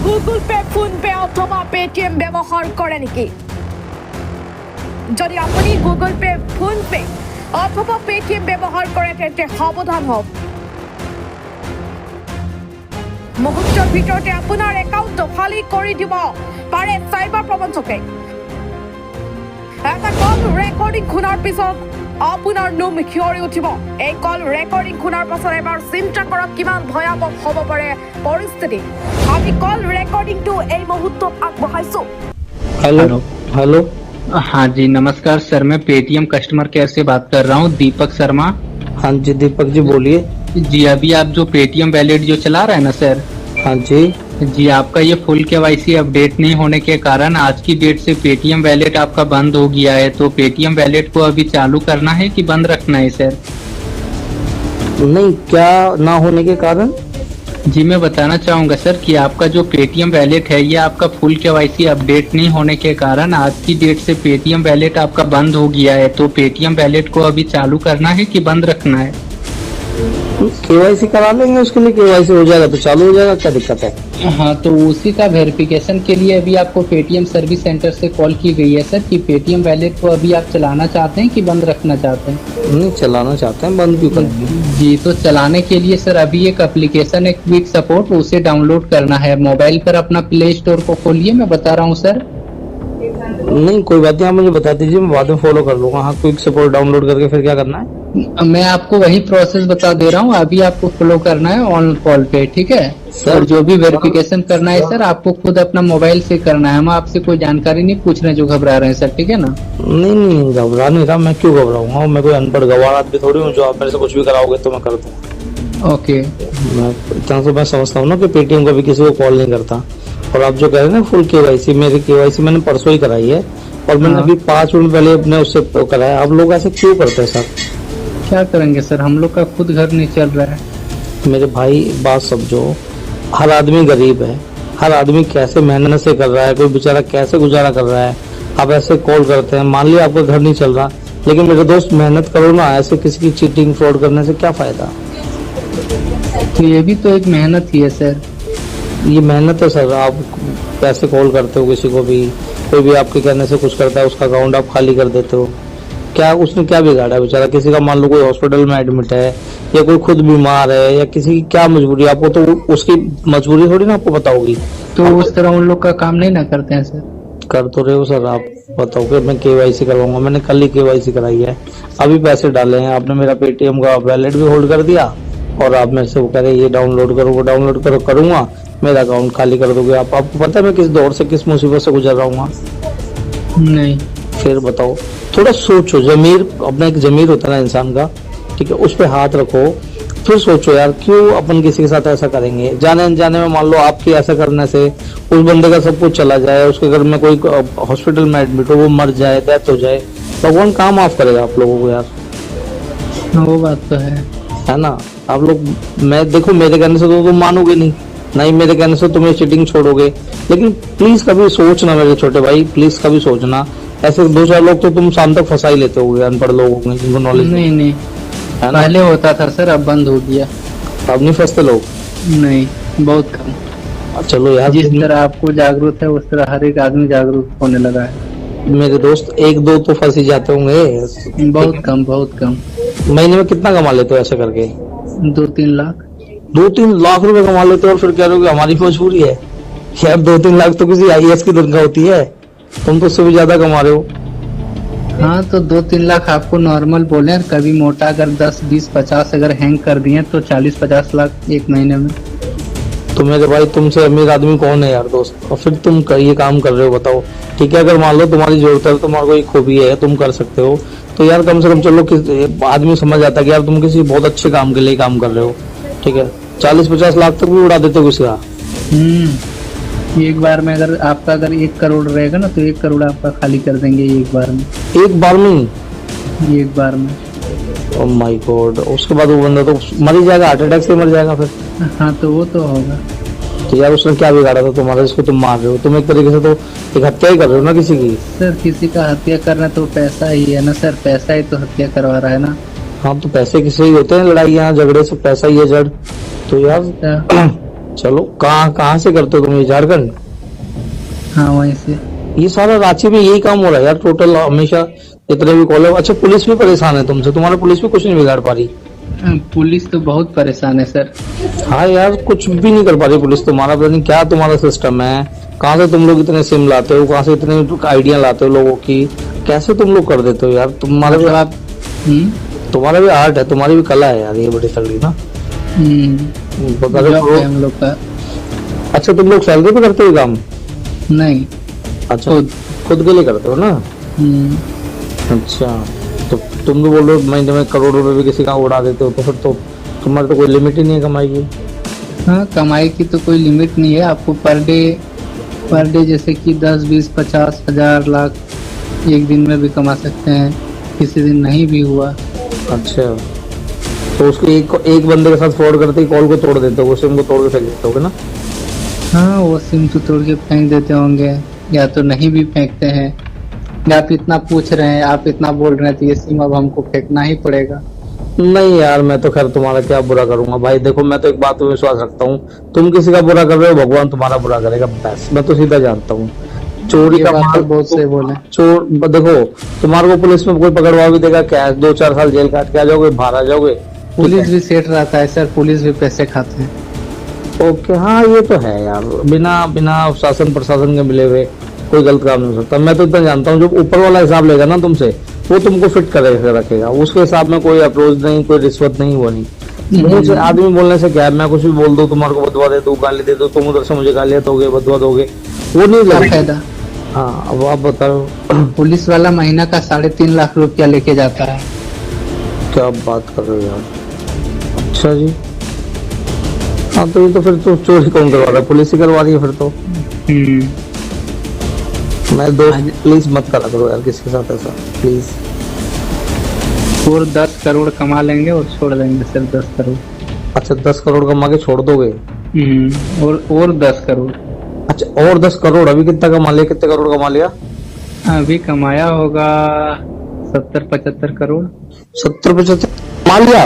Google pay, phone pay অথবা Paytm ব্যবহার করে নাকি? যদি আপনি গুগল পে, ফোন পে অথবা পেটিএম ব্যবহার করে তেন্তে সাৱধান হওক। মুহূৰ্তৰ ভিতৰতে আপোনাৰ একাউণ্ট খালী কৰি দিব পাৰে চাইবাৰ প্ৰবঞ্চকে। এটা কল ৰেকৰ্ডিং শুনাৰ পিছত আপোনাৰ নোম শিয়ৰি উঠিব। এই কল ৰেকৰ্ডিং শুনাৰ পাছত এবাৰ চিন্তা কৰক কিমান ভয়াৱহ হ'ব পাৰে পৰিস্থিতি। আমি কল ৰেকৰ্ডিংটো এই মুহূৰ্তত আগবঢ়াইছো। Hello hello. हाँ जी नमस्कार सर, मैं पेटीएम कस्टमर केयर से बात कर रहा हूँ, दीपक शर्मा। हाँ जी दीपक जी बोलिए। जी अभी आप जो पेटीएम वैलेट जो चला रहे हैं ना सर, हाँ जी जी आपका ये फुल केवाईसी अपडेट नहीं होने के कारण आज की डेट से पेटीएम वैलेट आपका बंद हो गया है। तो पेटीएम वैलेट को अभी चालू करना है कि बंद रखना है सर? नहीं, क्या ना होने के कारण? जी मैं बताना चाहूंगा सर कि आपका जो पेटीएम वैलेट है ये आपका फुल केवाईसी अपडेट नहीं होने के कारण आज की डेट से पेटीएम वैलेट आपका बंद हो गया है। तो पेटीएम वैलेट को अभी चालू करना है कि बंद रखना है? केवाईसी करा लेंगे, उसके लिए केवाईसी हो जाएगा तो चालू हो जाएगा, क्या दिक्कत है? हाँ तो उसी का वेरिफिकेशन के लिए अभी आपको पेटीएम सर्विस सेंटर से कॉल की गई है सर कि पेटीएम वैलेट को अभी आप चलाना चाहते हैं कि बंद रखना चाहते हैं? नहीं, चलाना चाहते हैं, बंद क्यों करेंगे? जी तो चलाने के लिए सर अभी एक एप्लीकेशन है क्विक सपोर्ट, उसे डाउनलोड करना है। मोबाइल पर अपना प्ले स्टोर को खोलिए, मैं बता रहा हूँ सर। नहीं कोई बात नहीं, आप मुझे बता दीजिए, मैं बाद में फॉलो कर लूंगा। हाँ क्विक सपोर्ट डाउनलोड करके फिर क्या करना है? मैं आपको वही प्रोसेस बता दे रहा हूँ, अभी आपको फॉलो करना है ऑन कॉल पे, ठीक है सर? और जो भी वेरिफिकेशन करना है सर आपको खुद अपना मोबाइल से करना है। हम आपसे कोई जानकारी नहीं पूछ रहे हैं जो घबरा रहे हैं सर, ठीक है ना? नहीं नहीं घबरा नहीं रहा, मैं क्यों घबराऊंगा? मैं कोई अनपढ़ गवार आदमी थोड़ी हूँ जो आप मेरे से कुछ भी कराओगे तो मैं कर दूँ। ओके मैं इतना तो मैं समझता हूँ ना कि पेटीएम कभी किसी को कॉल नहीं करता। और आप जो कह रहे हैं ना फुल केवाईसी, मेरी केवाईसी मैंने परसों ही कराई है और मैंने अभी 5 मिनट पहले अपने उससे कराया। आप लोग ऐसे क्यों करते हैं सर? क्या करेंगे सर, हम लोग का खुद घर नहीं चल रहा है। मेरे भाई बात समझो, हर आदमी गरीब है, हर आदमी कैसे मेहनत से कर रहा है, कोई बेचारा कैसे गुजारा कर रहा है। आप ऐसे कॉल करते हैं, मान लिया आपका घर नहीं चल रहा, लेकिन मेरे दोस्त मेहनत करो ना, ऐसे किसी की चीटिंग फ्रॉड करने से क्या फायदा? तो ये भी तो एक मेहनत ही है सर। ये मेहनत है सर। आप कैसे कॉल करते हो किसी को भी, कोई भी आपके कहने से कुछ करता है, उसका अकाउंट आप खाली कर देते हो। क्या उसने क्या बिगाड़ा है बेचारा? किसी का मान लो कोई हॉस्पिटल में एडमिट है या कोई खुद बीमार है या किसी की क्या मजबूरी, आपको तो उसकी मजबूरी थोड़ी ना आपको पता होगी। तो उस तरह उन लोग का काम नहीं ना करते हैं सर? कर तो रहे हो सर। आप बताओ कि मैं केवाईसी करवाऊंगा, मैंने कल ही केवाईसी कराई है, अभी पैसे डाले हैं। आपने मेरा पेटीएम का वैलेट भी होल्ड कर दिया और आप मेरे से वो कह रहे ये डाउनलोड करो, वो डाउनलोड करो, करूंगा मेरा अकाउंट खाली कर दोगे आप। आपको पता है मैं किस दौर से, किस मुसीबत से गुजर रहा हूँ? नहीं। फिर बताओ, थोड़ा सोचो। जमीर, अपना एक जमीर होता है ना इंसान का, ठीक है, उस पे हाथ रखो, फिर सोचो यार क्यों अपन किसी के साथ ऐसा करेंगे। जाने अनजाने में मान लो आपके ऐसा करने से उस बंदे का सब कुछ चला जाए, उसके घर में कोई हॉस्पिटल में एडमिट हो, वो मर जाए, डेथ हो जाए, भगवान कहाँ माफ करेगा आप लोगों को यार? वो बात तो है ना? आप लोग, मैं देखो मेरे कहने से तो तुम मानोगे नहीं, मेरे कहने से तुम्हें चीटिंग छोड़ोगे, लेकिन प्लीज कभी सोचना मेरे छोटे भाई, प्लीज कभी सोचना। ऐसे 2-4 लोग तो तुम शाम तक फंसा ही लेते होगे, अनपढ़ लोगों को जिनको नॉलेज नहीं है ना? पहले होता था सर, अब बंद हो गया। अब नहीं फंसते लोग? नहीं, बहुत कम। चलो यार, जिस तरह आपको जागरूक है उस तरह हर एक आदमी जागरूक होने लगा है। मेरे दोस्त 1-2 तो फंस ही जाते होंगे। बहुत कम, बहुत कम। महीने में कितना कमा लेते हो ऐसे करके? 2-3 लाख। 2-3 लाख रुपए कमा लेते हो और फिर कह रहे हो कि हमारी मजबूरी है यार? 2-3 लाख तो किसी आईएएस की तनख्वाह होती है, तुम तो उससे भी ज्यादा कमा रहे हो। हाँ तो 2-3 लाख आपको नॉर्मल बोले, और कभी मोटा अगर 10-20-50 अगर हैंग कर दिए तो 40-50 लाख एक महीने में। तो मेरे भाई तुमसे अमीर आदमी कौन है यार दोस्त? और फिर तुम ये काम कर रहे हो, बताओ। ठीक है, अगर मान लो तुम्हारी जरूरत है, तुम्हारा कोई खूबी है, तुम कर सकते हो, तो यार कम से कम चलो आदमी समझ आता है कि यार तुम किसी बहुत अच्छे काम के लिए काम कर रहे हो, ठीक है। 40-50 लाख तक भी उड़ा देते हो किसी का। एक बार में अगर आपका अगर 1 करोड़ रहेगा ना तो 1 करोड़ आपका खाली कर देंगे एक बार में। एक बार में? एक बार में। Oh my God. उसके बाद वो बंदा तो मर ही जाएगा, हार्ट अटैक से मर जाएगा फिर। हाँ तो वो तो होगा। तो यार उसने क्या बिगाड़ा था तुम्हारा जिसको तुम मार रहे हो? तुम एक तरीके से तो एक हत्या ही कर रहे हो ना किसी की। सर किसी का हत्या करना तो पैसा ही है ना सर, पैसा ही तो हत्या करवा रहा है ना। हाँ तो पैसे किसे ही होते हैं, लड़ाई यहाँ झगड़े से पैसा ही है जड़। तो यार चलो, कहाँ कहाँ से करते हो तुम ये? झारखंड? हाँ वहीं से। ये सारा रांची में यही काम हो रहा है यार, टोटल हमेशा जितने भी कॉल है। अच्छा, पुलिस भी परेशान है तुमसे? तुम्हारा पुलिस भी कुछ नहीं बिगाड़ पा रही? पुलिस तो बहुत परेशान है सर। हाँ यार, कुछ भी नहीं कर पा रही पुलिस तुम्हारा। पता नहीं क्या तुम्हारा सिस्टम है, कहाँ से तुम लोग इतने सिम लाते हो, कहाँ से इतने आइडिया लाते हो लोगों की, कैसे तुम लोग कर देते हो यार? तुम्हारा भी आप तुम्हारा भी आर्ट है, तुम्हारी भी कला है यार, ये बड़ी तगड़ी ना। बता दो जॉब है हम लोग का। अच्छा, तुम लोग सैलरी पे करते हो काम? नहीं, अच्छा, खुद। खुद के लिए करते हो ना? अच्छा, तो तुम भी बोल रहे हो महीने में करोड़ रुपए भी किसी का उड़ा देते हो, तो फिर तो तुम्हारे तो कोई लिमिट ही नहीं है कमाई की। हाँ, कमाई की तो कोई लिमिट नहीं है। आपको पर डे जैसे कि 10, 20, 50 हजार, लाख एक दिन में भी कमा सकते हैं, किसी दिन नहीं भी हुआ। अच्छा, तो उसको एक बंदे के साथ फ्रॉड करते ही कॉल को तोड़ देते हो, सिम को तोड़ के फेंक देते होगे ना? हाँ, वो सिम तो तोड़ के फेंक देते होंगे, या तो नहीं भी फेंकते हैं। आप इतना पूछ रहे हैं, आप इतना बोल रहे हैं, तो ये सिम अब हमको फेंकना ही पड़ेगा। नहीं यार, मैं तो खैर तुम्हारा क्या बुरा करूंगा भाई। देखो, मैं तो एक बात पे विश्वास रखता हूँ, तुम किसी का बुरा कर रहे हो, भगवान तुम्हारा बुरा करेगा, बस मैं तो सीधा जानता हूँ। चोरी ये का बात माल तो बहुत से बोले। चोर, देखो तुम्हारे को पुलिस में कोई पकड़वा भी देगा क्या? 2-4 साल जेल काट के आ जाओगे, बाहर आ जाओगे। पुलिस भी सेठ रहता है सर, पुलिस भी पैसे खाते हैं। ओके, हाँ ये तो है यार, बिना बिना शासन प्रशासन के मिले हुए कोई गलत काम नहीं हो सकता। मैं तो इतना जानता हूँ, जो ऊपर वाला हिसाब लेगा ना तुमसे, वो तुमको फिट करेगा, रखेगा उसके हिसाब में। कोई अप्रोच नहीं, कोई रिश्वत नहीं, वो नहीं। मुंह से आदमी बोलने से क्या है, मैं कुछ भी बोल दूं, तुम्हारे को बदवा दे दूं, गाली दे दो, तुम उधर से मुझे गालियां दोगे, बदवा दोगे, वो नहीं क्या लगेगा। फायदा? हाँ, अब आप बताओ। पुलिस वाला महीना का 3.5 लाख रुपया लेके जाता है। क्या बात कर रहे हो यार? अच्छा जी, हाँ तो ये तो फिर तो चोरी कौन करवा रहा है? पुलिस ही करवा रही है फिर तो। मैं दोस्त, प्लीज मत करा करो यार किसी के साथ ऐसा, प्लीज। और 10 करोड़ कमा लेंगे और छोड़ देंगे सर, 10 करोड़। अच्छा, 10 करोड़ कमा के छोड़ दोगे? और 10 करोड़। अच्छा, और 10 करोड़? अभी कितना कमा लिया, कितने करोड़ कमा लिया? अभी कमाया होगा 70-75 करोड़। 70-75 कमा लिया?